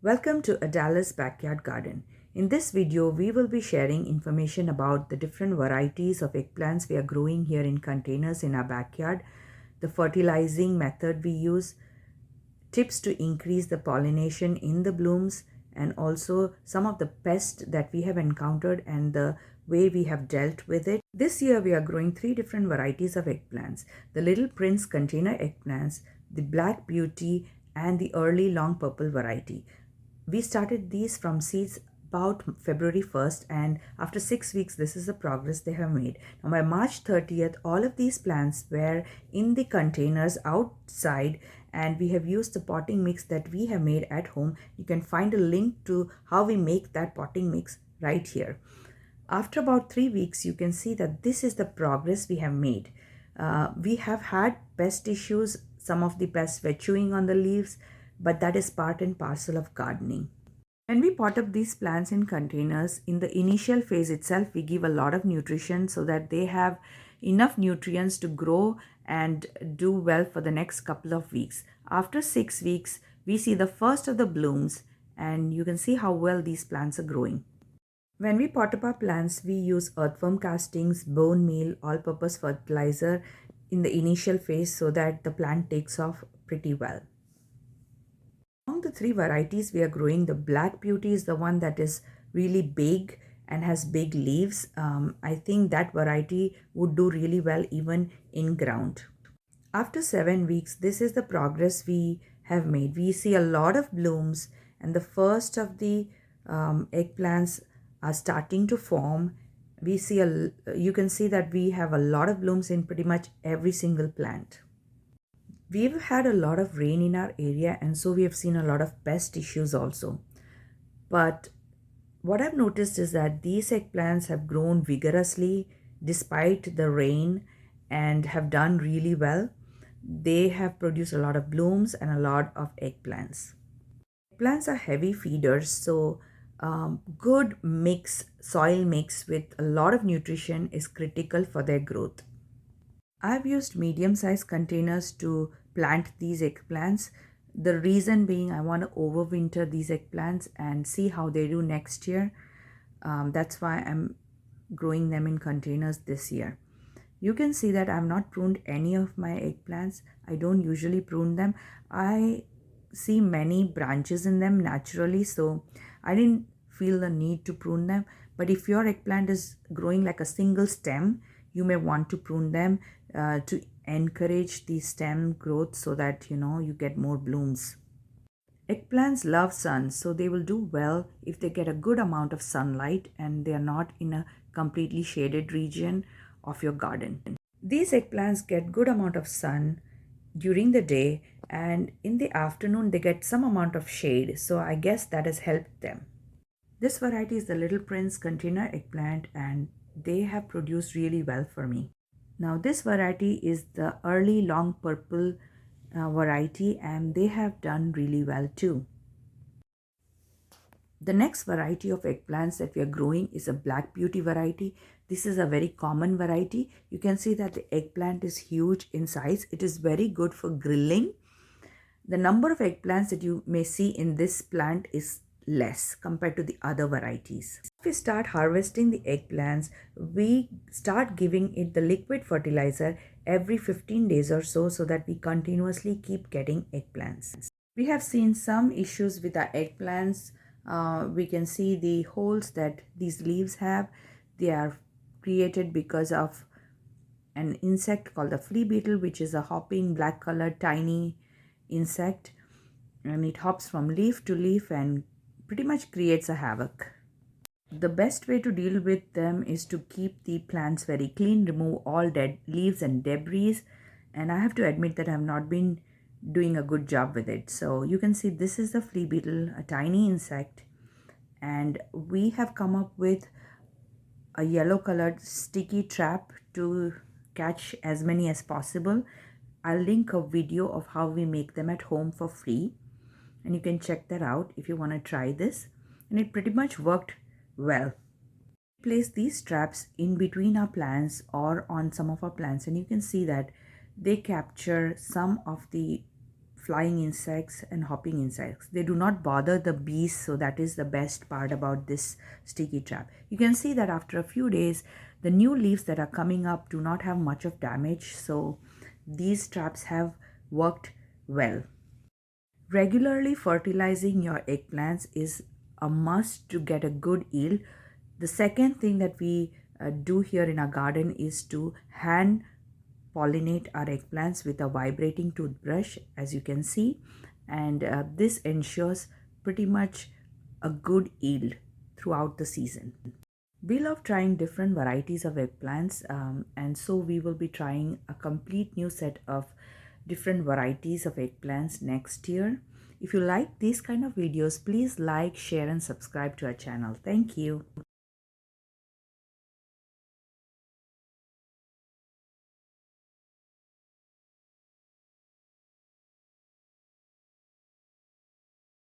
Welcome to Adalis Backyard Garden. In this video, we will be sharing information about the different varieties of eggplants we are growing here in containers in our backyard, the fertilizing method we use, tips to increase the pollination in the blooms, and also some of the pests that we have encountered and the way we have dealt with it. This year, we are growing three different varieties of eggplants: the Little Prince container eggplants, the Black Beauty, and the early long purple variety. We started these from seeds about February 1st, and after 6 weeks this is the progress they have made. Now by March 30th all of these plants were in the containers outside, and we have used the potting mix that we have made at home. You can find a link to how we make that potting mix right here. After about 3 weeks you can see that this is the progress we have made. We have had pest issues. Some of the pests were chewing on the leaves, but that is part and parcel of gardening. When we pot up these plants in containers, in the initial phase itself, we give a lot of nutrition so that they have enough nutrients to grow and do well for the next couple of weeks. After 6 weeks, we see the first of the blooms, and you can see how well these plants are growing. When we pot up our plants, we use earthworm castings, bone meal, all-purpose fertilizer in the initial phase so that the plant takes off pretty well. Among the three varieties we are growing, the Black Beauty is the one that is really big and has big leaves. I think that variety would do really well even in ground. After 7 weeks, this is the progress we have made. We see a lot of blooms, and the first of the eggplants are starting to form. You can see that we have a lot of blooms in pretty much every single plant. We've had a lot of rain in our area, and so we have seen a lot of pest issues also. But what I've noticed is that these eggplants have grown vigorously despite the rain and have done really well. They have produced a lot of blooms and a lot of eggplants. Plants are heavy feeders, so good soil mix with a lot of nutrition is critical for their growth. I've used medium-sized containers to plant these eggplants. The reason being I want to overwinter these eggplants and see how they do next year. That's why I'm growing them in containers this year. You can see that I've not pruned any of my eggplants. I don't usually prune them. I see many branches in them naturally, so I didn't feel the need to prune them. But if your eggplant is growing like a single stem, you may want to prune them to encourage the stem growth so that you get more blooms. Eggplants love sun, so they will do well if they get a good amount of sunlight and they are not in a completely shaded region of your garden. These eggplants get good amount of sun during the day, and in the afternoon they get some amount of shade, so I guess that has helped them. This variety is the Little Prince container eggplant, and they have produced really well for me. Now this variety is the early long purple variety, and they have done really well too. The next variety of eggplants that we are growing is a Black Beauty variety. This is a very common variety. You can see that the eggplant is huge in size. It is very good for grilling. The number of eggplants that you may see in this plant is less compared to the other varieties. If we start harvesting the eggplants, we start giving it the liquid fertilizer every 15 days or so that we continuously keep getting eggplants. We have seen some issues with our eggplants. We can see the holes that these leaves have. They are created because of an insect called the flea beetle, which is a hopping black colored tiny insect, and it hops from leaf to leaf and pretty much creates a havoc. The best way to deal with them is to keep the plants very clean, remove all dead leaves and debris, and I have to admit that I have not been doing a good job with it. So you can see this is the flea beetle, a tiny insect, and we have come up with a yellow colored sticky trap to catch as many as possible. I'll link a video of how we make them at home for free, and you can check that out if you want to try this, and it pretty much worked well. Place these traps in between our plants or on some of our plants, and you can see that they capture some of the flying insects and hopping insects. They do not bother the bees, so that is the best part about this sticky trap. You can see that after a few days, the new leaves that are coming up do not have much of damage, so these traps have worked well. Regularly fertilizing your eggplants is a must to get a good yield. The second thing that we do here in our garden is to hand pollinate our eggplants with a vibrating toothbrush, as you can see, and this ensures pretty much a good yield throughout the season. We love trying different varieties of eggplants, and so we will be trying a complete new set of different varieties of eggplants next year. If you like these kind of videos, please like, share and subscribe to our channel. Thank you.